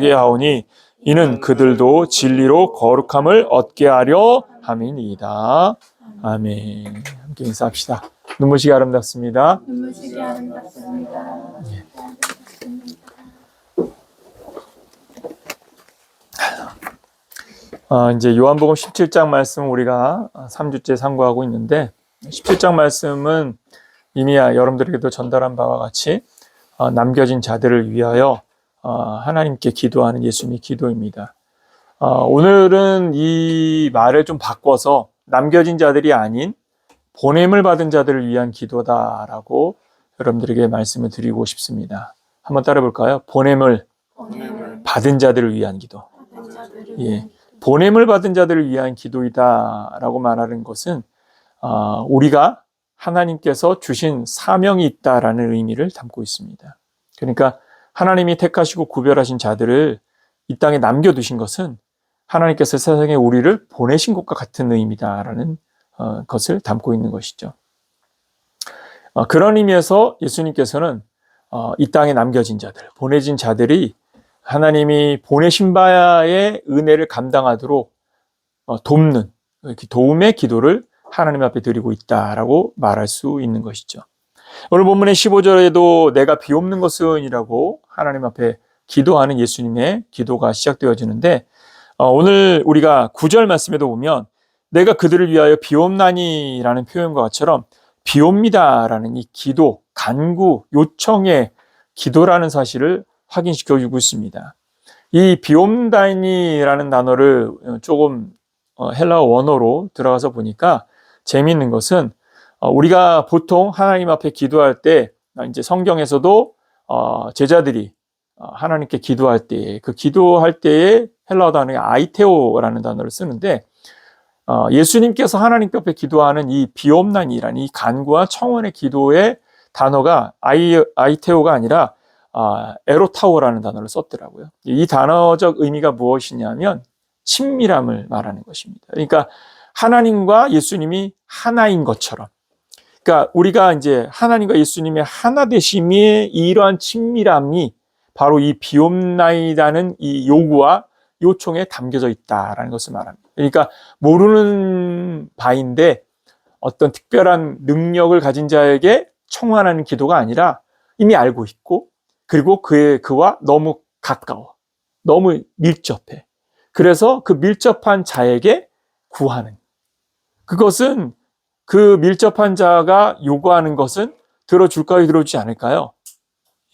하게 하오니 이는 그들도 진리로 거룩함을 얻게 하려 함이니이다. 아멘. 함께 인사합시다. 눈부시게 아름답습니다. 눈부시게 아름답습니다. 이제 요한복음 17장 말씀 우리가 3주째 상고하고 있는데 17장 말씀은 이미 여러분들에게도 전달한 바와 같이 남겨진 자들을 위하여 하나님께 기도하는 예수님의 기도입니다. 오늘은 이 말을 좀 바꿔서 남겨진 자들이 아닌 보냄을 받은 자들을 위한 기도다라고 여러분들에게 말씀을 드리고 싶습니다. 한번 따라 볼까요? 보냄을 받은 자들을 위한 기도. 예. 보냄을 받은 자들을 위한 기도이다라고 말하는 것은 우리가 하나님께서 주신 사명이 있다라는 의미를 담고 있습니다. 그러니까 하나님이 택하시고 구별하신 자들을 이 땅에 남겨두신 것은 하나님께서 세상에 우리를 보내신 것과 같은 의미다라는 것을 담고 있는 것이죠. 그런 의미에서 예수님께서는 이 땅에 남겨진 자들, 보내진 자들이 하나님이 보내신 바의 은혜를 감당하도록 돕는 도움의 기도를 하나님 앞에 드리고 있다라고 말할 수 있는 것이죠. 오늘 본문의 15절에도 내가 비옵는 것은 이라고 하나님 앞에 기도하는 예수님의 기도가 시작되어지는데 오늘 우리가 9절 말씀에도 보면 내가 그들을 위하여 비옵나니라는 표현과 같처럼 비옵니다라는 이 기도, 간구, 요청의 기도라는 사실을 확인시켜주고 있습니다. 이 비옵다니라는 단어를 조금 헬라어 원어로 들어가서 보니까 재미있는 것은 우리가 보통 하나님 앞에 기도할 때 이제 성경에서도 제자들이 하나님께 기도할 때 그 기도할 때에 헬라어 단어에 아이테오라는 단어를 쓰는데 예수님께서 하나님 앞에 기도하는 이 비옵나니라는 이 간구와 청원의 기도의 단어가 아이테오가 아니라 에로타오라는 단어를 썼더라고요. 이 단어적 의미가 무엇이냐면 친밀함을 말하는 것입니다. 그러니까 하나님과 예수님이 하나인 것처럼, 그러니까 우리가 이제 하나님과 예수님의 하나 되심의 이러한 친밀함이 바로 이 비옵나이라는 이 요구와 요청에 담겨져 있다라는 것을 말합니다. 그러니까 모르는 바인데 어떤 특별한 능력을 가진 자에게 청원하는 기도가 아니라 이미 알고 있고 그리고 그와 너무 가까워, 너무 밀접해. 그래서 그 밀접한 자에게 구하는, 그것은 그 밀접한 자가 요구하는 것은 들어줄까요, 들어주지 않을까요?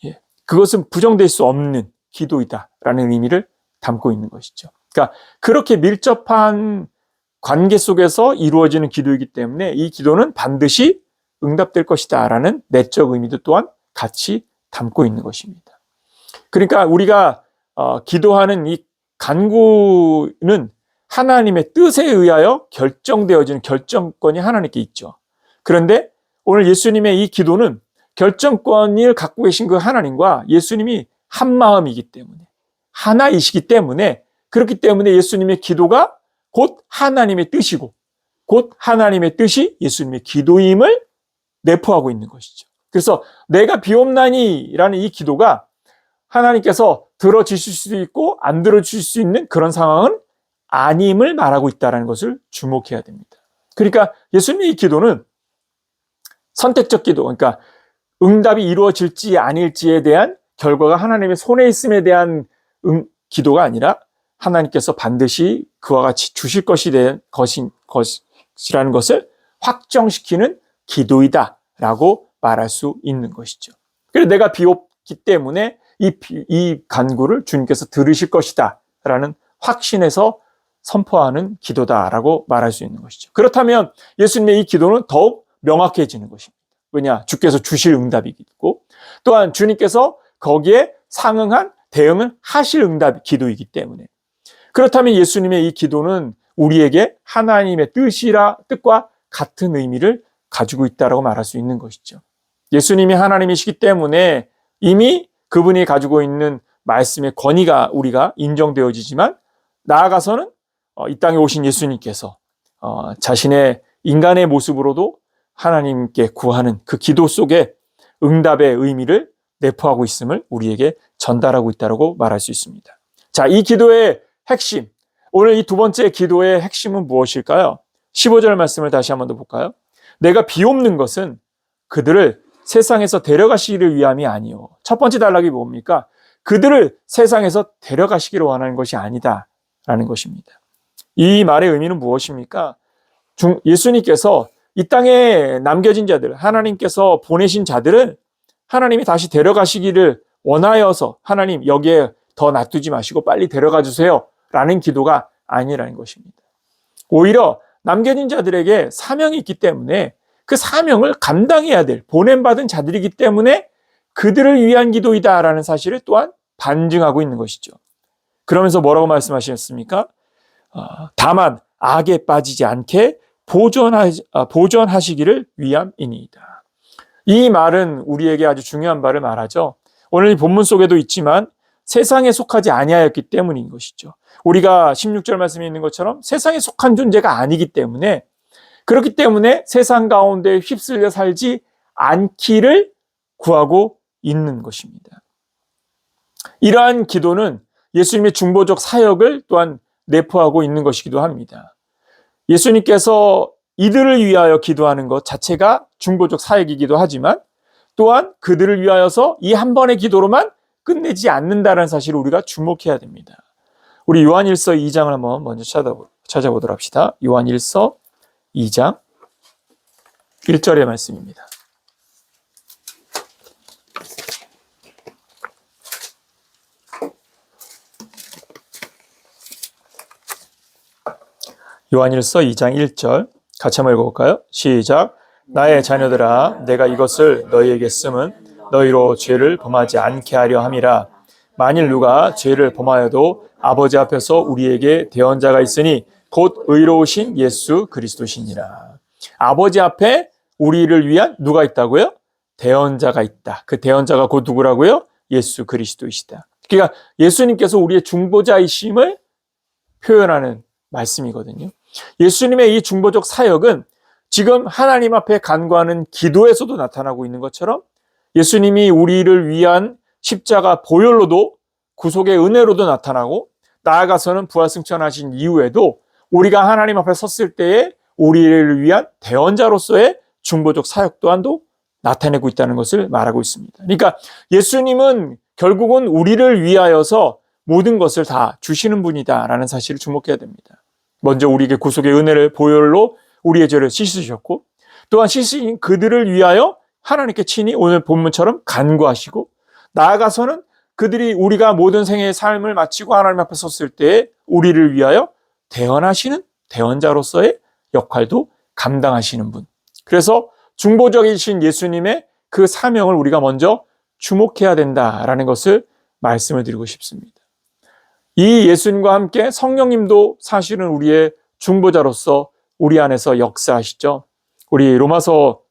예. 그것은 부정될 수 없는 기도이다라는 의미를 담고 있는 것이죠. 그러니까 그렇게 밀접한 관계 속에서 이루어지는 기도이기 때문에 이 기도는 반드시 응답될 것이다라는 내적 의미도 또한 같이 담고 있는 것입니다. 그러니까 우리가 기도하는 이 간구는 하나님의 뜻에 의하여 결정되어지는 결정권이 하나님께 있죠. 그런데 오늘 예수님의 이 기도는 결정권을 갖고 계신 그 하나님과 예수님이 한 마음이기 때문에, 하나이시기 때문에, 그렇기 때문에 예수님의 기도가 곧 하나님의 뜻이고 곧 하나님의 뜻이 예수님의 기도임을 내포하고 있는 것이죠. 그래서 내가 비옵나니라는 이 기도가 하나님께서 들어주실 수도 있고 안 들어주실 수 있는 그런 상황은 아님을 말하고 있다는 것을 주목해야 됩니다. 그러니까 예수님의 이 기도는 선택적 기도, 그러니까 응답이 이루어질지 아닐지에 대한 결과가 하나님의 손에 있음에 대한 기도가 아니라 하나님께서 반드시 그와 같이 주실 것이라는 것을 확정시키는 기도이다라고 말할 수 있는 것이죠. 그래서 내가 비옵기 때문에 이 간구를 주님께서 들으실 것이다 라는 확신에서 선포하는 기도다라고 말할 수 있는 것이죠. 그렇다면 예수님의 이 기도는 더욱 명확해지는 것입니다. 왜냐? 주께서 주실 응답이고 또한 주님께서 거기에 상응한 대응을 하실 기도이기 때문에, 그렇다면 예수님의 이 기도는 우리에게 하나님의 뜻과 같은 의미를 가지고 있다고 말할 수 있는 것이죠. 예수님이 하나님이시기 때문에 이미 그분이 가지고 있는 말씀의 권위가 우리가 인정되어지지만 나아가서는 이 땅에 오신 예수님께서 자신의 인간의 모습으로도 하나님께 구하는 그 기도 속에 응답의 의미를 내포하고 있음을 우리에게 전달하고 있다고 말할 수 있습니다. 자, 이 기도의 핵심, 오늘 이 두 번째 기도의 핵심은 무엇일까요? 15절 말씀을 다시 한번 더 볼까요? 내가 비옵는 것은 그들을 세상에서 데려가시기를 위함이 아니요. 첫 번째 단락이 뭡니까? 그들을 세상에서 데려가시기를 원하는 것이 아니다라는 것입니다. 이 말의 의미는 무엇입니까? 예수님께서 이 땅에 남겨진 자들, 하나님께서 보내신 자들을 하나님이 다시 데려가시기를 원하여서 하나님 여기에 더 놔두지 마시고 빨리 데려가 주세요 라는 기도가 아니라는 것입니다. 오히려 남겨진 자들에게 사명이 있기 때문에 그 사명을 감당해야 될 보냄받은 자들이기 때문에 그들을 위한 기도이다라는 사실을 또한 반증하고 있는 것이죠. 그러면서 뭐라고 말씀하셨습니까? 다만 악에 빠지지 않게 보존하시기를 위함이니이다. 이 말은 우리에게 아주 중요한 바를 말하죠. 오늘 이 본문 속에도 있지만 세상에 속하지 아니하였기 때문인 것이죠. 우리가 16절 말씀에 있는 것처럼 세상에 속한 존재가 아니기 때문에 그렇기 때문에 세상 가운데 휩쓸려 살지 않기를 구하고 있는 것입니다. 이러한 기도는 예수님의 중보적 사역을 또한 내포하고 있는 것이기도 합니다. 예수님께서 이들을 위하여 기도하는 것 자체가 중보적 사역이기도 하지만 또한 그들을 위하여서 이 한 번의 기도로만 끝내지 않는다는 사실을 우리가 주목해야 됩니다. 우리 요한일서 2장을 한번 먼저 찾아보도록 합시다. 요한일서 2장 1절의 말씀입니다. 요한일서 2장 1절 같이 한번 읽어볼까요? 시작. 나의 자녀들아 내가 이것을 너희에게 쓰면 너희로 죄를 범하지 않게 하려 함이라. 만일 누가 죄를 범하여도 아버지 앞에서 우리에게 대언자가 있으니 곧 의로우신 예수 그리스도시니라. 아버지 앞에 우리를 위한 누가 있다고요? 대언자가 있다. 그 대언자가 곧 누구라고요? 예수 그리스도이시다. 그러니까 예수님께서 우리의 중보자이심을 표현하는 말씀이거든요. 예수님의 이 중보적 사역은 지금 하나님 앞에 간구하는 기도에서도 나타나고 있는 것처럼 예수님이 우리를 위한 십자가 보혈로도 구속의 은혜로도 나타나고 나아가서는 부활승천하신 이후에도 우리가 하나님 앞에 섰을 때에 우리를 위한 대언자로서의 중보적 사역 또한도 나타내고 있다는 것을 말하고 있습니다. 그러니까 예수님은 결국은 우리를 위하여서 모든 것을 다 주시는 분이다라는 사실을 주목해야 됩니다. 먼저 우리에게 구속의 은혜를 보혈로 우리의 죄를 씻으셨고 또한 씻으신 그들을 위하여 하나님께 친히 오늘 본문처럼 간구하시고 나아가서는 그들이 우리가 모든 생애의 삶을 마치고 하나님 앞에 섰을 때 우리를 위하여 대언하시는 대언자로서의 역할도 감당하시는 분. 그래서 중보적이신 예수님의 그 사명을 우리가 먼저 주목해야 된다라는 것을 말씀을 드리고 싶습니다. 이 예수님과 함께 성령님도 사실은 우리의 중보자로서 우리 안에서 역사하시죠. 우리 로마서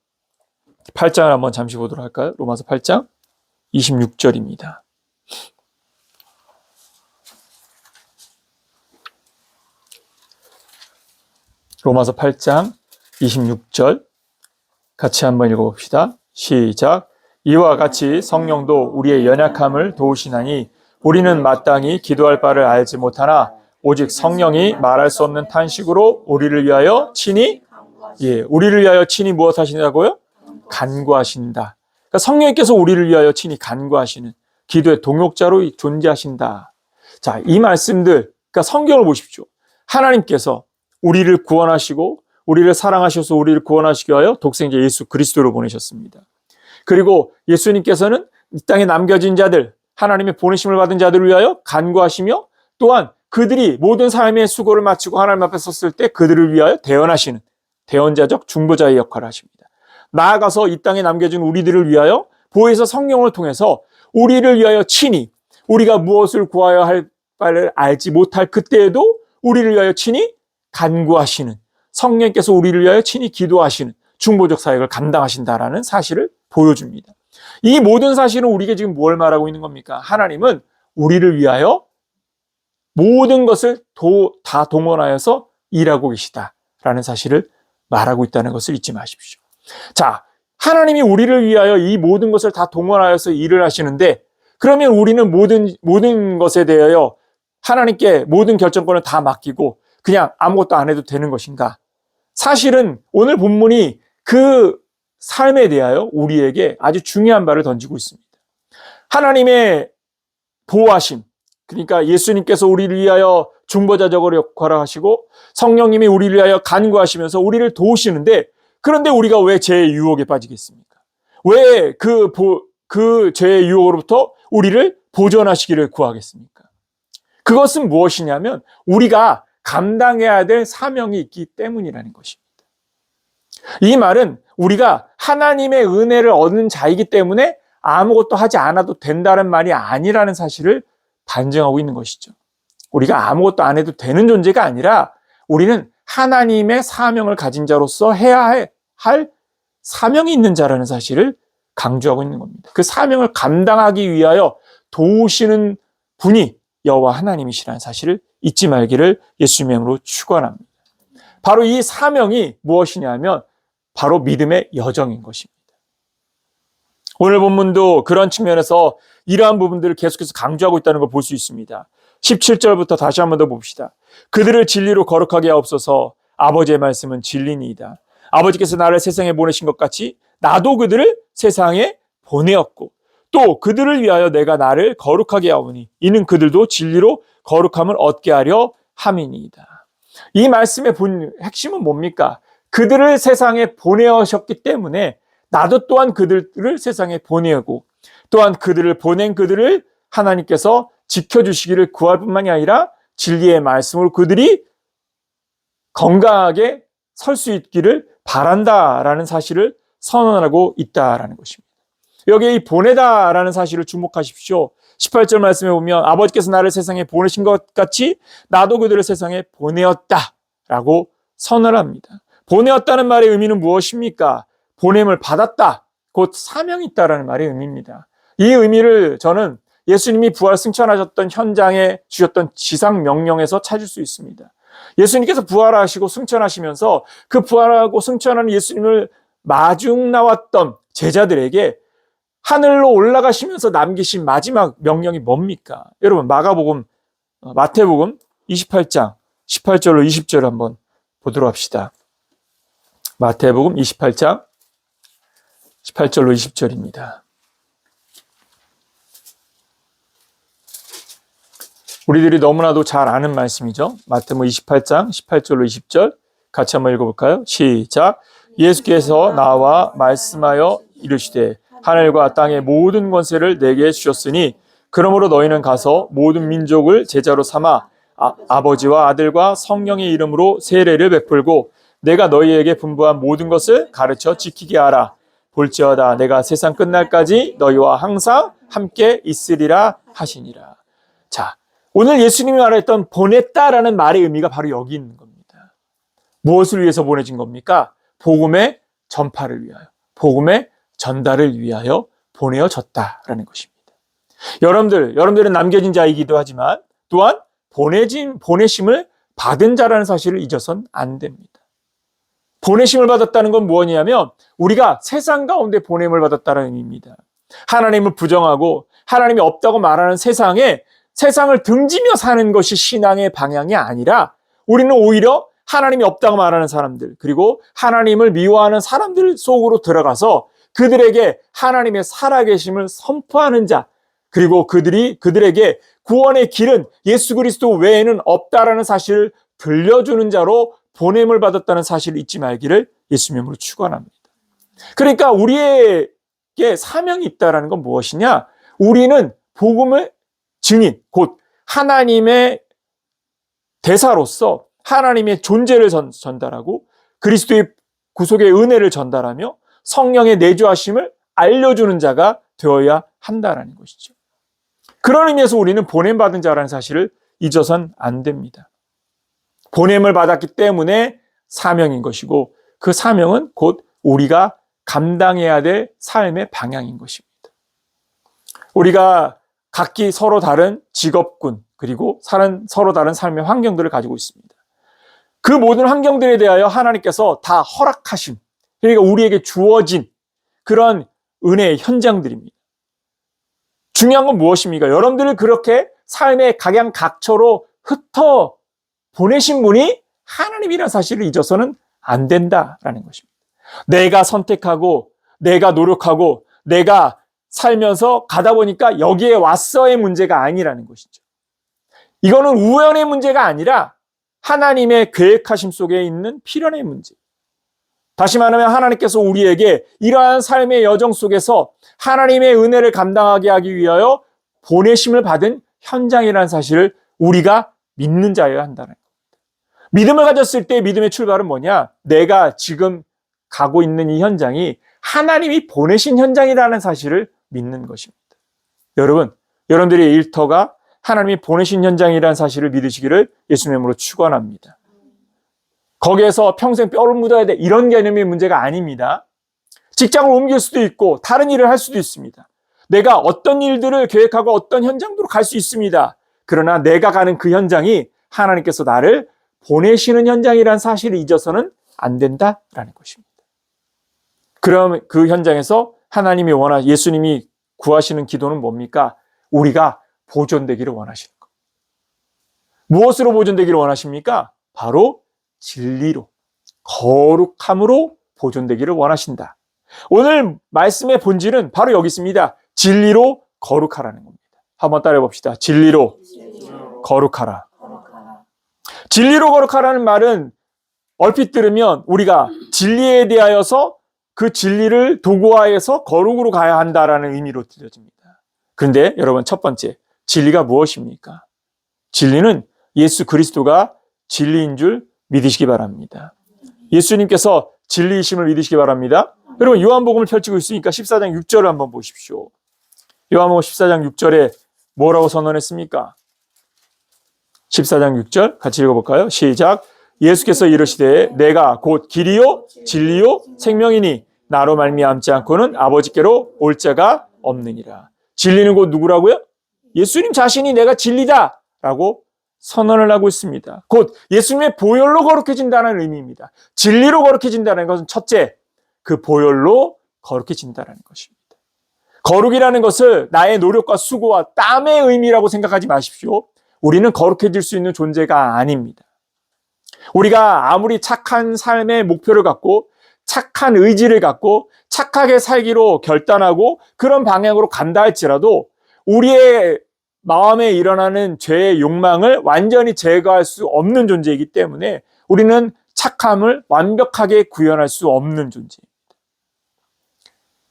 8장을 한번 잠시 보도록 할까요? 로마서 8장 26절입니다. 로마서 8장 26절 같이 한번 읽어봅시다. 시작. 이와 같이 성령도 우리의 연약함을 도우시나니 우리는 마땅히 기도할 바를 알지 못하나 오직 성령이 말할 수 없는 탄식으로 우리를 위하여 친히 우리를 위하여 친히 무엇 하신다고요? 간구하신다. 그러니까 성령님께서 우리를 위하여 친히 간구하시는 기도의 동역자로 존재하신다. 자, 이 말씀들, 그러니까 성경을 보십시오. 하나님께서 우리를 구원하시고 우리를 사랑하셔서 우리를 구원하시기 위하여 독생자 예수 그리스도를 보내셨습니다. 그리고 예수님께서는 이 땅에 남겨진 자들, 하나님의 보내심을 받은 자들을 위하여 간구하시며 또한 그들이 모든 삶의 수고를 마치고 하나님 앞에 섰을 때 그들을 위하여 대언하시는 대언자적 중보자의 역할을 하십니다. 나아가서 이 땅에 남겨진 우리들을 위하여 보혜사 성령을 통해서 우리를 위하여 친히 우리가 무엇을 구하여 할 바를 알지 못할 그때에도 우리를 위하여 친히 간구하시는 성령께서 우리를 위하여 친히 기도하시는 중보적 사역을 감당하신다라는 사실을 보여줍니다. 이 모든 사실은 우리에게 지금 뭘 말하고 있는 겁니까? 하나님은 우리를 위하여 모든 것을 다 동원하여서 일하고 계시다라는 사실을 말하고 있다는 것을 잊지 마십시오. 자, 하나님이 우리를 위하여 이 모든 것을 다 동원하여서 일을 하시는데 그러면 우리는 모든 것에 대하여 하나님께 모든 결정권을 다 맡기고 그냥 아무것도 안 해도 되는 것인가? 사실은 오늘 본문이 그 삶에 대하여 우리에게 아주 중요한 말을 던지고 있습니다. 하나님의 보호하심, 그러니까 예수님께서 우리를 위하여 중보자적으로 역할을 하시고 성령님이 우리를 위하여 간구하시면서 우리를 도우시는데, 그런데 우리가 왜 죄의 유혹에 빠지겠습니까? 왜 그 죄의 유혹으로부터 우리를 보존하시기를 구하겠습니까? 그것은 무엇이냐면 우리가 감당해야 될 사명이 있기 때문이라는 것입니다. 이 말은 우리가 하나님의 은혜를 얻는 자이기 때문에 아무것도 하지 않아도 된다는 말이 아니라는 사실을 반증하고 있는 것이죠. 우리가 아무것도 안 해도 되는 존재가 아니라 우리는 하나님의 사명을 가진 자로서 해야 할 사명이 있는 자라는 사실을 강조하고 있는 겁니다. 그 사명을 감당하기 위하여 도우시는 분이 여호와 하나님이시라는 사실을 잊지 말기를 예수님의 이름으로 축원합니다. 바로 이 사명이 무엇이냐면 바로 믿음의 여정인 것입니다. 오늘 본문도 그런 측면에서 이러한 부분들을 계속해서 강조하고 있다는 걸 볼 수 있습니다. 17절부터 다시 한번 더 봅시다. 그들을 진리로 거룩하게 하옵소서. 아버지의 말씀은 진리니이다. 아버지께서 나를 세상에 보내신 것 같이 나도 그들을 세상에 보내었고 또 그들을 위하여 내가 나를 거룩하게 하오니 이는 그들도 진리로 거룩함을 얻게 하려 함이니이다. 이 말씀의 핵심은 뭡니까? 그들을 세상에 보내셨기 때문에 나도 또한 그들을 세상에 보내고 또한 그들을 보낸 그들을 하나님께서 지켜주시기를 구할 뿐만이 아니라 진리의 말씀으로 그들이 건강하게 설 수 있기를 바란다라는 사실을 선언하고 있다라는 것입니다. 여기에 이 보내다라는 사실을 주목하십시오. 18절 말씀에 보면 아버지께서 나를 세상에 보내신 것 같이 나도 그들을 세상에 보내었다라고 선언합니다. 보내었다는 말의 의미는 무엇입니까? 보냄을 받았다, 곧 사명이 있다라는 말의 의미입니다. 이 의미를 저는 예수님이 부활 승천하셨던 현장에 주셨던 지상 명령에서 찾을 수 있습니다. 예수님께서 부활하시고 승천하시면서 그 부활하고 승천하는 예수님을 마중 나왔던 제자들에게 하늘로 올라가시면서 남기신 마지막 명령이 뭡니까? 여러분 마태복음 28장 18절로 20절 한번 보도록 합시다. 마태복음 28장 18절로 20절입니다. 우리들이 너무나도 잘 아는 말씀이죠. 마태복음 28장 18절로 20절 같이 한번 읽어볼까요? 시작. 예수께서 나와 말씀하여 이르시되 하늘과 땅의 모든 권세를 내게 주셨으니 그러므로 너희는 가서 모든 민족을 제자로 삼아 아버지와 아들과 성령의 이름으로 세례를 베풀고 내가 너희에게 분부한 모든 것을 가르쳐 지키게 하라. 볼지어다 내가 세상 끝날까지 너희와 항상 함께 있으리라 하시니라. 자, 오늘 예수님이 말했던 보냈다라는 말의 의미가 바로 여기 있는 겁니다. 무엇을 위해서 보내진 겁니까? 복음의 전파를 위하여, 복음의 전달을 위하여 보내어졌다라는 것입니다. 여러분들은 남겨진 자이기도 하지만 또한 보내심을 받은 자라는 사실을 잊어서는 안 됩니다. 보내심을 받았다는 건 무엇이냐면 우리가 세상 가운데 보냄을 받았다는 의미입니다. 하나님을 부정하고 하나님이 없다고 말하는 세상을 등지며 사는 것이 신앙의 방향이 아니라 우리는 오히려 하나님이 없다고 말하는 사람들, 그리고 하나님을 미워하는 사람들 속으로 들어가서 그들에게 하나님의 살아계심을 선포하는 자, 그리고 그들에게 구원의 길은 예수 그리스도 외에는 없다라는 사실을 들려주는 자로 보냄을 받았다는 사실을 잊지 말기를 예수님으로 축원합니다. 그러니까 우리에게 사명이 있다는 건 무엇이냐? 우리는 복음의 증인, 곧 하나님의 대사로서 하나님의 존재를 전달하고 그리스도의 구속의 은혜를 전달하며 성령의 내주하심을 알려주는 자가 되어야 한다는 것이죠. 그런 의미에서 우리는 보냄받은 자라는 사실을 잊어선 안 됩니다. 보냄을 받았기 때문에 사명인 것이고 그 사명은 곧 우리가 감당해야 될 삶의 방향인 것입니다. 우리가 각기 서로 다른 직업군 그리고 서로 다른 삶의 환경들을 가지고 있습니다. 그 모든 환경들에 대하여 하나님께서 다 허락하심, 그러니까 우리에게 주어진 그런 은혜의 현장들입니다. 중요한 건 무엇입니까? 여러분들을 그렇게 삶의 각양각처로 흩어 보내신 분이 하나님이라는 사실을 잊어서는 안 된다라는 것입니다. 내가 선택하고 내가 노력하고 내가 살면서 가다 보니까 여기에 왔어의 문제가 아니라는 것이죠. 이거는 우연의 문제가 아니라 하나님의 계획하심 속에 있는 필연의 문제. 다시 말하면 하나님께서 우리에게 이러한 삶의 여정 속에서 하나님의 은혜를 감당하게 하기 위하여 보내심을 받은 현장이라는 사실을 우리가 믿는 자여야 한다는 겁니다. 믿음을 가졌을 때 믿음의 출발은 뭐냐? 내가 지금 가고 있는 이 현장이 하나님이 보내신 현장이라는 사실을 믿는 것입니다. 여러분, 여러분들의 일터가 하나님이 보내신 현장이라는 사실을 믿으시기를 예수님의 이름으로 축원합니다. 거기에서 평생 뼈를 묻어야 돼 이런 개념의 문제가 아닙니다. 직장을 옮길 수도 있고 다른 일을 할 수도 있습니다. 내가 어떤 일들을 계획하고 어떤 현장으로 갈 수 있습니다. 그러나 내가 가는 그 현장이 하나님께서 나를 보내시는 현장이라는 사실을 잊어서는 안 된다라는 것입니다. 그럼 그 현장에서 하나님이 예수님이 구하시는 기도는 뭡니까? 우리가 보존되기를 원하시는 것. 무엇으로 보존되기를 원하십니까? 바로 진리로, 거룩함으로 보존되기를 원하신다. 오늘 말씀의 본질은 바로 여기 있습니다. 진리로 거룩하라는 겁니다. 한번 따라해 봅시다. 진리로 거룩하라. 진리로 거룩하라는 말은 얼핏 들으면 우리가 진리에 대하여서 그 진리를 도구화해서 거룩으로 가야 한다라는 의미로 들려집니다. 그런데 여러분, 첫 번째, 진리가 무엇입니까? 진리는 예수 그리스도가 진리인 줄 믿으시기 바랍니다. 예수님께서 진리이심을 믿으시기 바랍니다. 여러분, 요한복음을 펼치고 있으니까 14장 6절을 한번 보십시오. 요한복음 14장 6절에 뭐라고 선언했습니까? 14장 6절 같이 읽어볼까요? 시작. 예수께서 이르시되 내가 곧 길이요 진리요 생명이니 나로 말미암지 않고는 아버지께로 올 자가 없느니라. 진리는 곧 누구라고요? 예수님 자신이 내가 진리다 라고 선언을 하고 있습니다. 곧 예수님의 보혈로 거룩해진다는 의미입니다. 진리로 거룩해진다는 것은 첫째, 그 보혈로 거룩해진다는 것입니다. 거룩이라는 것을 나의 노력과 수고와 땀의 의미라고 생각하지 마십시오. 우리는 거룩해질 수 있는 존재가 아닙니다. 우리가 아무리 착한 삶의 목표를 갖고 착한 의지를 갖고 착하게 살기로 결단하고 그런 방향으로 간다 할지라도 우리의 마음에 일어나는 죄의 욕망을 완전히 제거할 수 없는 존재이기 때문에 우리는 착함을 완벽하게 구현할 수 없는 존재입니다.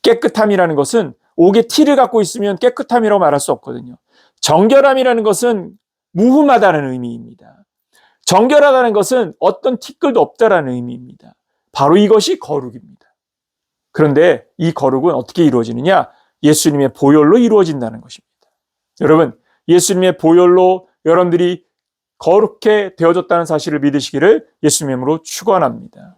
깨끗함이라는 것은 옥에 티를 갖고 있으면 깨끗함이라고 말할 수 없거든요. 정결함이라는 것은 무흠하다는 의미입니다. 정결하다는 것은 어떤 티끌도 없다라는 의미입니다. 바로 이것이 거룩입니다. 그런데 이 거룩은 어떻게 이루어지느냐? 예수님의 보혈로 이루어진다는 것입니다. 여러분, 예수님의 보혈로 여러분들이 거룩해 되어졌다는 사실을 믿으시기를 예수님의 이름으로 축원합니다.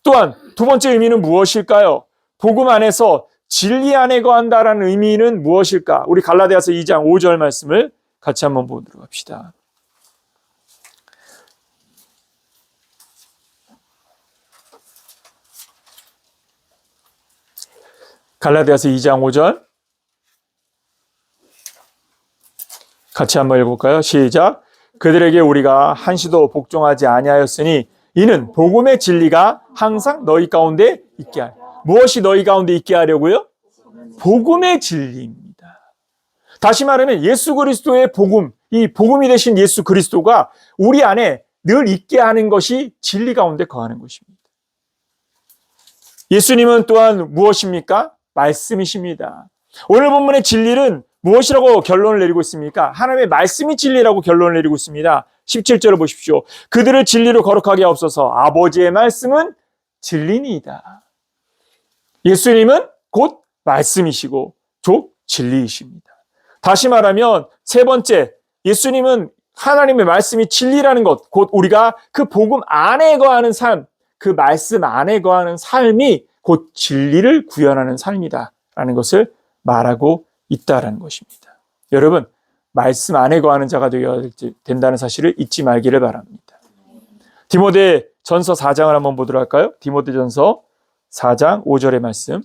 또한 두 번째 의미는 무엇일까요? 복음 안에서 진리 안에 거한다라는 의미는 무엇일까? 우리 갈라디아서 2장 5절 말씀을 같이 한번 보도록 합시다. 갈라디아서 2장 5절 같이 한번 읽어볼까요? 시작. 그들에게 우리가 한시도 복종하지 아니하였으니 이는 복음의 진리가 항상 너희 가운데 있게 하려. 무엇이 너희 가운데 있게 하려고요? 복음의 진리입니다. 다시 말하면 예수 그리스도의 복음, 이 복음이 되신 예수 그리스도가 우리 안에 늘 있게 하는 것이 진리 가운데 거하는 것입니다. 예수님은 또한 무엇입니까? 말씀이십니다. 오늘 본문의 진리는 무엇이라고 결론을 내리고 있습니까? 하나님의 말씀이 진리라고 결론을 내리고 있습니다. 17절을 보십시오. 그들을 진리로 거룩하게 하옵소서. 아버지의 말씀은 진리니이다. 예수님은 곧 말씀이시고 곧 진리이십니다. 다시 말하면 세 번째, 예수님은 하나님의 말씀이 진리라는 것, 곧 우리가 그 복음 안에 거하는 삶, 그 말씀 안에 거하는 삶이 곧 진리를 구현하는 삶이다라는 것을 말하고 있다라는 것입니다. 여러분, 말씀 안에 거하는 자가 되어야 된다는 사실을 잊지 말기를 바랍니다. 디모데 전서 4장을 한번 보도록 할까요? 디모데 전서 4장 5절의 말씀.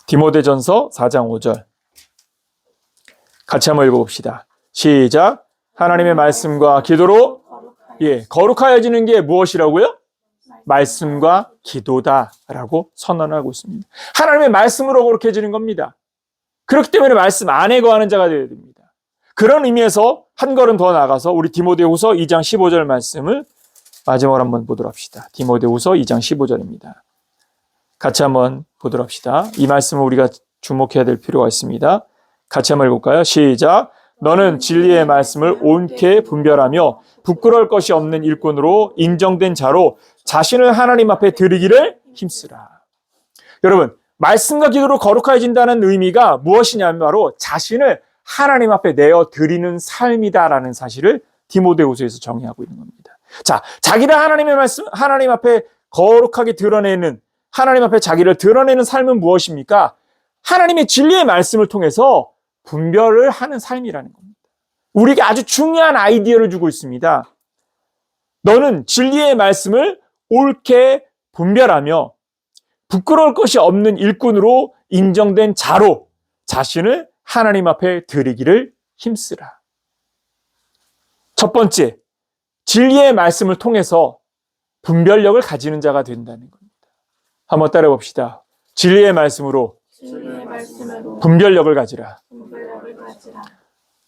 디모데 전서 4장 5절 같이 한번 읽어봅시다. 시작. 하나님의 말씀과 기도로 거룩하여지는 게 무엇이라고요? 말씀과 기도다라고 선언하고 있습니다. 하나님의 말씀으로 거룩해지는 겁니다. 그렇기 때문에 말씀 안에 거하는 자가 되어야 됩니다. 그런 의미에서 한 걸음 더 나가서 우리 디모데후서 2장 15절 말씀을 마지막으로 한번 보도록 합시다. 디모데후서 2장 15절입니다. 같이 한번 보도록 합시다. 이 말씀을 우리가 주목해야 될 필요가 있습니다. 같이 한번 읽을까요? 시작. 너는 진리의 말씀을 옳게 분별하며 부끄러울 것이 없는 일꾼으로 인정된 자로 자신을 하나님 앞에 드리기를 힘쓰라. 여러분, 말씀과 기도로 거룩해진다는 의미가 무엇이냐면 바로 자신을 하나님 앞에 내어 드리는 삶이다라는 사실을 디모데후서에서 정의하고 있는 겁니다. 자, 자기를 하나님의 말씀, 하나님 앞에 거룩하게 드러내는, 하나님 앞에 자기를 드러내는 삶은 무엇입니까? 하나님의 진리의 말씀을 통해서 분별을 하는 삶이라는 겁니다. 우리에게 아주 중요한 아이디어를 주고 있습니다. 너는 진리의 말씀을 옳게 분별하며 부끄러울 것이 없는 일꾼으로 인정된 자로 자신을 하나님 앞에 드리기를 힘쓰라. 첫 번째, 진리의 말씀을 통해서 분별력을 가지는 자가 된다는 겁니다. 한번 따라 봅시다. 진리의 말씀으로 분별력을 가지라.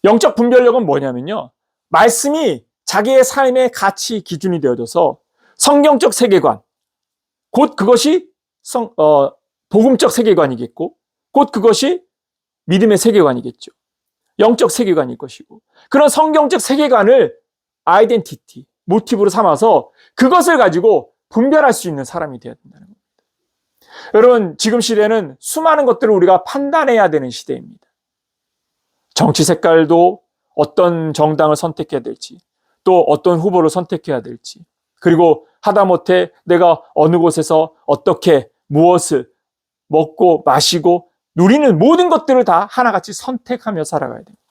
영적 분별력은 뭐냐면요, 말씀이 자기의 삶의 가치 기준이 되어져서 성경적 세계관, 곧 그것이 복음적 세계관이겠고, 곧 그것이 믿음의 세계관이겠죠. 영적 세계관일 것이고, 그런 성경적 세계관을 아이덴티티, 모티브로 삼아서 그것을 가지고 분별할 수 있는 사람이 되어야 된다는 겁니다. 여러분, 지금 시대는 수많은 것들을 우리가 판단해야 되는 시대입니다. 정치 색깔도 어떤 정당을 선택해야 될지, 또 어떤 후보를 선택해야 될지, 그리고 하다못해 내가 어느 곳에서 어떻게 무엇을 먹고 마시고 누리는 모든 것들을 다 하나같이 선택하며 살아가야 됩니다.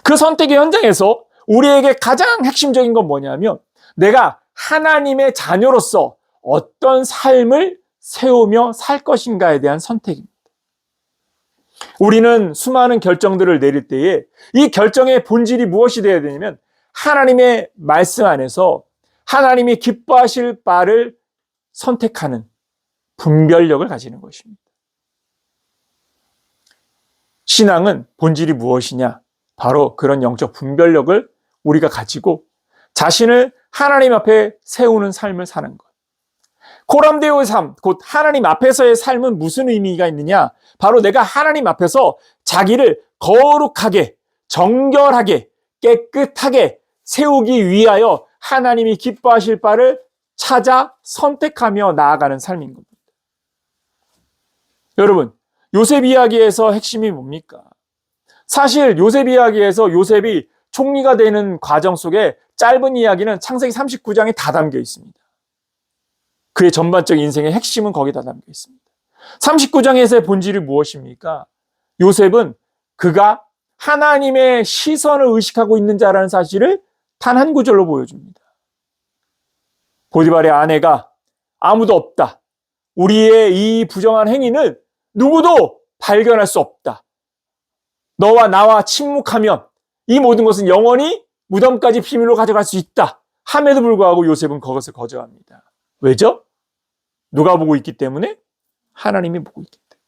그 선택의 현장에서 우리에게 가장 핵심적인 건 뭐냐면 내가 하나님의 자녀로서 어떤 삶을 세우며 살 것인가에 대한 선택입니다. 우리는 수많은 결정들을 내릴 때에 이 결정의 본질이 무엇이 되어야 되냐면 하나님의 말씀 안에서 하나님이 기뻐하실 바를 선택하는 분별력을 가지는 것입니다. 신앙은 본질이 무엇이냐? 바로 그런 영적 분별력을 우리가 가지고 자신을 하나님 앞에 세우는 삶을 사는 것. 코람데오의 삶, 곧 하나님 앞에서의 삶은 무슨 의미가 있느냐? 바로 내가 하나님 앞에서 자기를 거룩하게, 정결하게, 깨끗하게 세우기 위하여 하나님이 기뻐하실 바를 찾아 선택하며 나아가는 삶인 겁니다. 여러분, 요셉 이야기에서 핵심이 뭡니까? 사실 요셉 이야기에서 요셉이 총리가 되는 과정 속에 짧은 이야기는 창세기 39장에 다 담겨 있습니다. 그의 전반적 인생의 핵심은 거기다 담겨 있습니다. 39장에서의 본질이 무엇입니까? 요셉은 그가 하나님의 시선을 의식하고 있는 자라는 사실을 단 한 구절로 보여줍니다. 보디발의 아내가 아무도 없다. 우리의 이 부정한 행위는 누구도 발견할 수 없다. 너와 나와 침묵하면 이 모든 것은 영원히 무덤까지 비밀로 가져갈 수 있다. 함에도 불구하고 요셉은 그것을 거절합니다. 왜죠? 누가 보고 있기 때문에? 하나님이 보고 있기 때문에.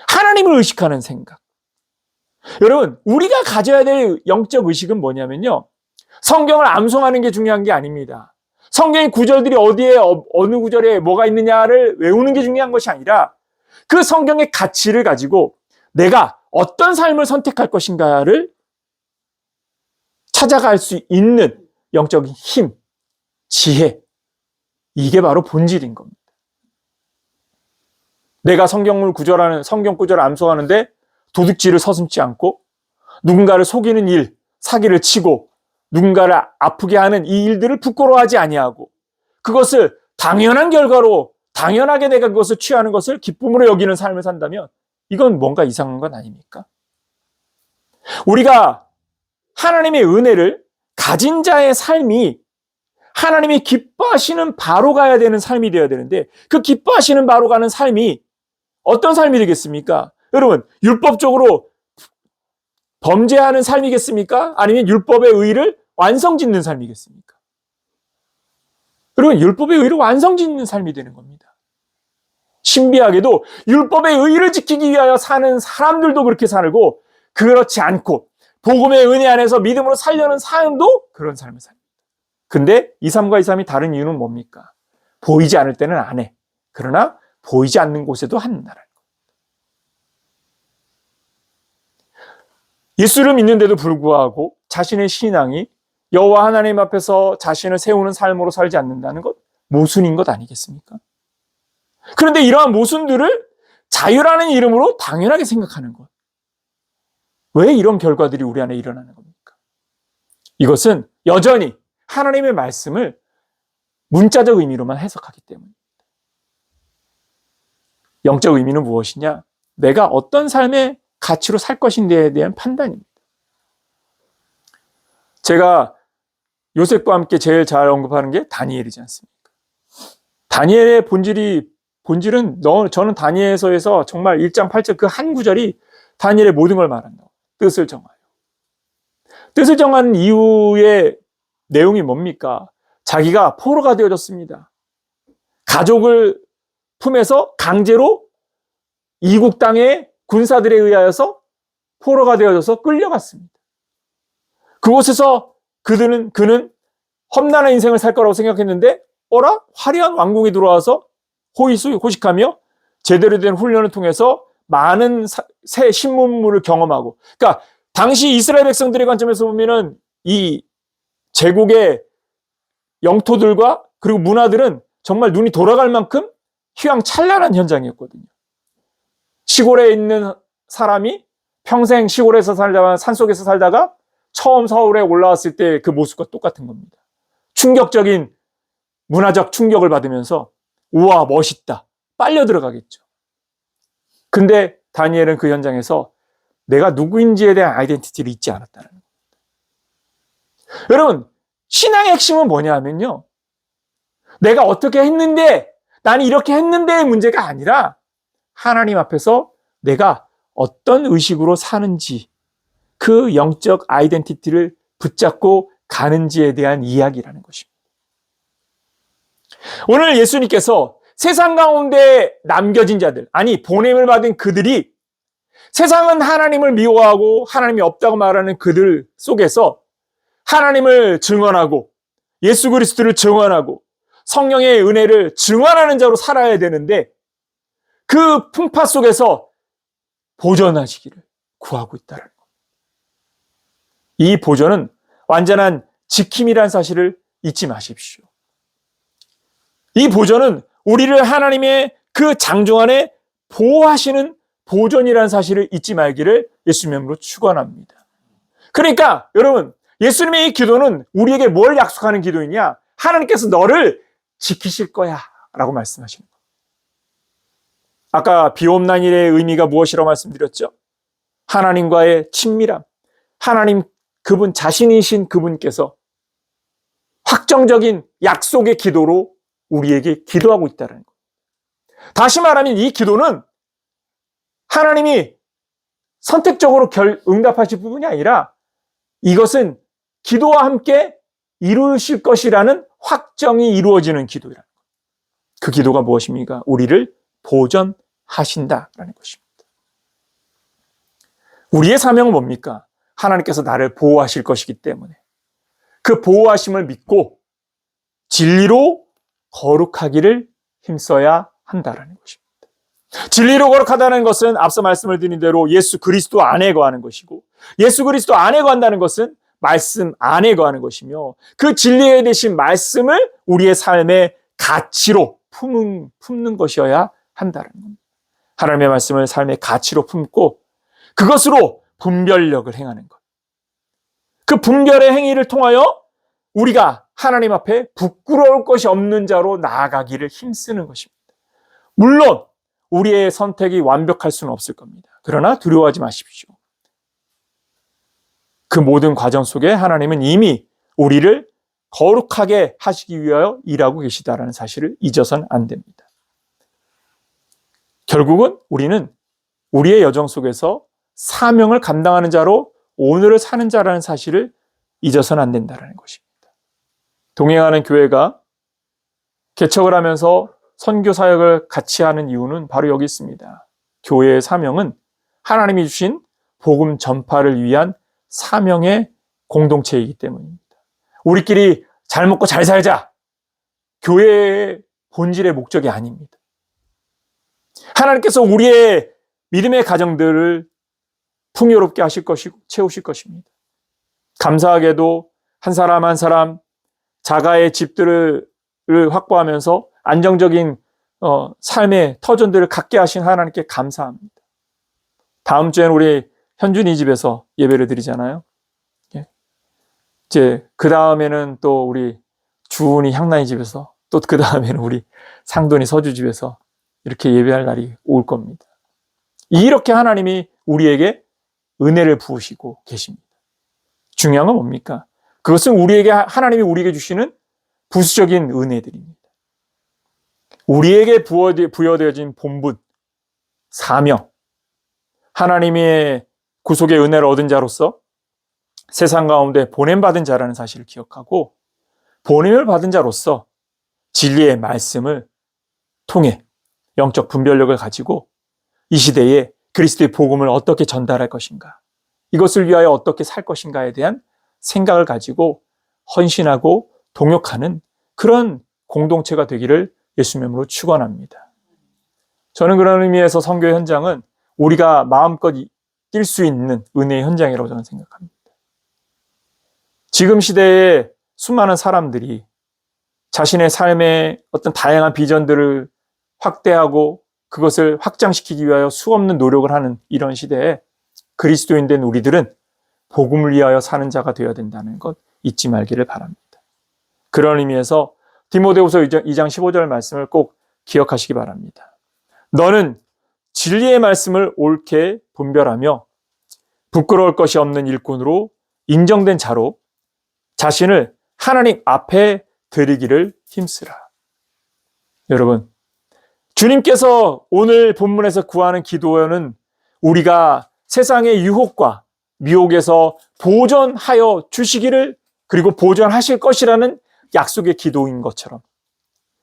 하나님을 의식하는 생각. 여러분, 우리가 가져야 될 영적 의식은 뭐냐면요, 성경을 암송하는 게 중요한 게 아닙니다. 성경의 구절들이 어디에 어느 구절에 뭐가 있느냐를 외우는 게 중요한 것이 아니라 그 성경의 가치를 가지고 내가 어떤 삶을 선택할 것인가를 찾아갈 수 있는 영적인 힘, 지혜, 이게 바로 본질인 겁니다. 내가 성경 구절을 암송하는데 도둑질을 서슴지 않고 누군가를 속이는 일, 사기를 치고 누군가를 아프게 하는 이 일들을 부끄러워하지 아니하고 그것을 당연한 결과로 당연하게 내가 그것을 취하는 것을 기쁨으로 여기는 삶을 산다면 이건 뭔가 이상한 건 아닙니까? 우리가 하나님의 은혜를 가진 자의 삶이 하나님이 기뻐하시는 바로 가야 되는 삶이 되어야 되는데 그 기뻐하시는 바로 가는 삶이 어떤 삶이 되겠습니까? 여러분, 율법적으로 범죄하는 삶이겠습니까? 아니면 율법의 의의를 완성짓는 삶이겠습니까? 그리고 율법의 의의를 완성짓는 삶이 되는 겁니다. 신비하게도 율법의 의의를 지키기 위하여 사는 사람들도 그렇게 살고, 그렇지 않고 복음의 은혜 안에서 믿음으로 살려는 사람도 그런 삶을 삽니다. 근데 이 삶과 이 삶이 다른 이유는 뭡니까? 보이지 않을 때는 안 해. 그러나 보이지 않는 곳에도 한다는 것. 예수를 믿는데도 불구하고 자신의 신앙이 여호와 하나님 앞에서 자신을 세우는 삶으로 살지 않는다는 것, 모순인 것 아니겠습니까? 그런데 이러한 모순들을 자유라는 이름으로 당연하게 생각하는 것. 왜 이런 결과들이 우리 안에 일어나는 겁니까? 이것은 여전히 하나님의 말씀을 문자적 의미로만 해석하기 때문입니다. 영적 의미는 무엇이냐? 내가 어떤 삶의 가치로 살 것인지에 대한 판단입니다. 제가 요셉과 함께 제일 잘 언급하는 게 다니엘이지 않습니까? 다니엘의 본질은 저는 다니엘서에서 정말 1장 8절 그 한 구절이 다니엘의 모든 걸 말한다. 뜻을 정하여. 뜻을 정한 이후의 내용이 뭡니까? 자기가 포로가 되어졌습니다. 가족을 품에서 강제로 이국 땅의 군사들에 의하여서 포로가 되어져서 끌려갔습니다. 그곳에서 그는 험난한 인생을 살 거라고 생각했는데, 화려한 왕궁에 들어와서 호식하며 제대로 된 훈련을 통해서 많은 새 신문물을 경험하고, 그러니까 당시 이스라엘 백성들의 관점에서 보면은 이 제국의 영토들과 그리고 문화들은 정말 눈이 돌아갈 만큼 휘황찬란한 현장이었거든요. 시골에 있는 사람이 평생 시골에서 살다가 산속에서 살다가 처음 서울에 올라왔을 때 그 모습과 똑같은 겁니다. 충격적인 문화적 충격을 받으면서 우와 멋있다 빨려 들어가겠죠. 근데 다니엘은 그 현장에서 내가 누구인지에 대한 아이덴티티를 잊지 않았다는 겁니다. 여러분, 신앙의 핵심은 뭐냐 하면요, 내가 어떻게 했는데, 나는 이렇게 했는데의 문제가 아니라 하나님 앞에서 내가 어떤 의식으로 사는지, 그 영적 아이덴티티를 붙잡고 가는지에 대한 이야기라는 것입니다. 오늘 예수님께서 세상 가운데 남겨진 자들, 아니 보냄을 받은 그들이 세상은 하나님을 미워하고 하나님이 없다고 말하는 그들 속에서 하나님을 증언하고 예수 그리스도를 증언하고 성령의 은혜를 증언하는 자로 살아야 되는데, 그 풍파 속에서 보존하시기를 구하고 있다는 것. 이 보존은 완전한 지킴이라는 사실을 잊지 마십시오. 이 보존은 우리를 하나님의 그 장중 안에 보호하시는 보존이라는 사실을 잊지 말기를 예수님의 이름으로 축원합니다. 그러니까 여러분, 예수님의 이 기도는 우리에게 뭘 약속하는 기도이냐? 하나님께서 너를 지키실 거야 라고 말씀하시는 거예요. 아까 비옵난일의 의미가 무엇이라고 말씀드렸죠? 하나님과의 친밀함, 하나님 그분 자신이신 그분께서 확정적인 약속의 기도로 우리에게 기도하고 있다는 것. 다시 말하면 이 기도는 하나님이 선택적으로 응답하실 부분이 아니라 이것은 기도와 함께 이루실 것이라는 확정이 이루어지는 기도라는 것. 그 기도가 무엇입니까? 우리를 보존하신다라는 것입니다. 우리의 사명은 뭡니까? 하나님께서 나를 보호하실 것이기 때문에 그 보호하심을 믿고 진리로 거룩하기를 힘써야 한다라는 것입니다. 진리로 거룩하다는 것은 앞서 말씀을 드린 대로 예수 그리스도 안에 거하는 것이고, 예수 그리스도 안에 거한다는 것은 말씀 안에 거하는 것이며, 그 진리에 대신 말씀을 우리의 삶의 가치로 품는 것이어야 한다는 겁니다. 하나님의 말씀을 삶의 가치로 품고 그것으로 분별력을 행하는 것. 그 분별의 행위를 통하여 우리가 하나님 앞에 부끄러울 것이 없는 자로 나아가기를 힘쓰는 것입니다. 물론 우리의 선택이 완벽할 수는 없을 겁니다. 그러나 두려워하지 마십시오. 그 모든 과정 속에 하나님은 이미 우리를 거룩하게 하시기 위하여 일하고 계시다라는 사실을 잊어서는 안 됩니다. 결국은 우리는 우리의 여정 속에서 사명을 감당하는 자로 오늘을 사는 자라는 사실을 잊어서는 안 된다는 것입니다. 동행하는 교회가 개척을 하면서 선교 사역을 같이 하는 이유는 바로 여기 있습니다. 교회의 사명은 하나님이 주신 복음 전파를 위한 사명의 공동체이기 때문입니다. 우리끼리 잘 먹고 잘 살자. 교회의 본질의 목적이 아닙니다. 하나님께서 우리의 믿음의 가정들을 풍요롭게 하실 것이고 채우실 것입니다. 감사하게도 한 사람 한 사람 자가의 집들을 확보하면서 안정적인 삶의 터전들을 갖게 하신 하나님께 감사합니다. 다음 주에는 우리 현준이 집에서 예배를 드리잖아요. 이제 그 다음에는 또 우리 주은이 향란이 집에서, 또 그 다음에는 우리 상돈이 서주 집에서 이렇게 예배할 날이 올 겁니다. 이렇게 하나님이 우리에게 은혜를 부으시고 계십니다. 중요한 건 뭡니까? 그것은 하나님이 우리에게 주시는 부수적인 은혜들입니다. 우리에게 부여되어진 본분, 사명, 하나님의 구속의 은혜를 얻은 자로서 세상 가운데 보냄받은 자라는 사실을 기억하고, 보냄을 받은 자로서 진리의 말씀을 통해 영적 분별력을 가지고 이 시대에 그리스도의 복음을 어떻게 전달할 것인가, 이것을 위하여 어떻게 살 것인가에 대한 생각을 가지고 헌신하고 동역하는 그런 공동체가 되기를 예수님으로 축원합니다. 저는 그런 의미에서 선교의 현장은 우리가 마음껏 뛸 수 있는 은혜의 현장이라고 저는 생각합니다. 지금 시대에 수많은 사람들이 자신의 삶의 어떤 다양한 비전들을 확대하고 그것을 확장시키기 위하여 수없는 노력을 하는 이런 시대에 그리스도인 된 우리들은 복음을 위하여 사는 자가 되어야 된다는 것 잊지 말기를 바랍니다. 그런 의미에서 디모데후서 2장 15절 말씀을 꼭 기억하시기 바랍니다. 너는 진리의 말씀을 옳게 분별하며 부끄러울 것이 없는 일꾼으로 인정된 자로 자신을 하나님 앞에 드리기를 힘쓰라. 여러분, 주님께서 오늘 본문에서 구하는 기도는 우리가 세상의 유혹과 미혹에서 보존하여 주시기를, 그리고 보존하실 것이라는 약속의 기도인 것처럼,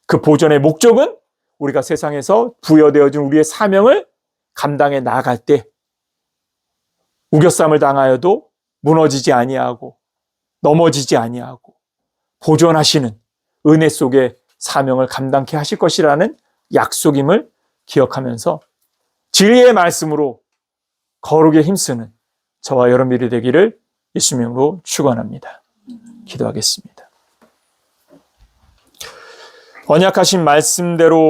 그 보존의 목적은 우리가 세상에서 부여되어진 우리의 사명을 감당해 나아갈 때 우겨쌈을 당하여도 무너지지 아니하고 넘어지지 아니하고 보존하시는 은혜 속의 사명을 감당케 하실 것이라는 약속임을 기억하면서 진리의 말씀으로 거룩에 힘쓰는 저와 여러분들이 되기를 예수님의 이름으로 축원합니다. 기도하겠습니다. 언약하신 말씀대로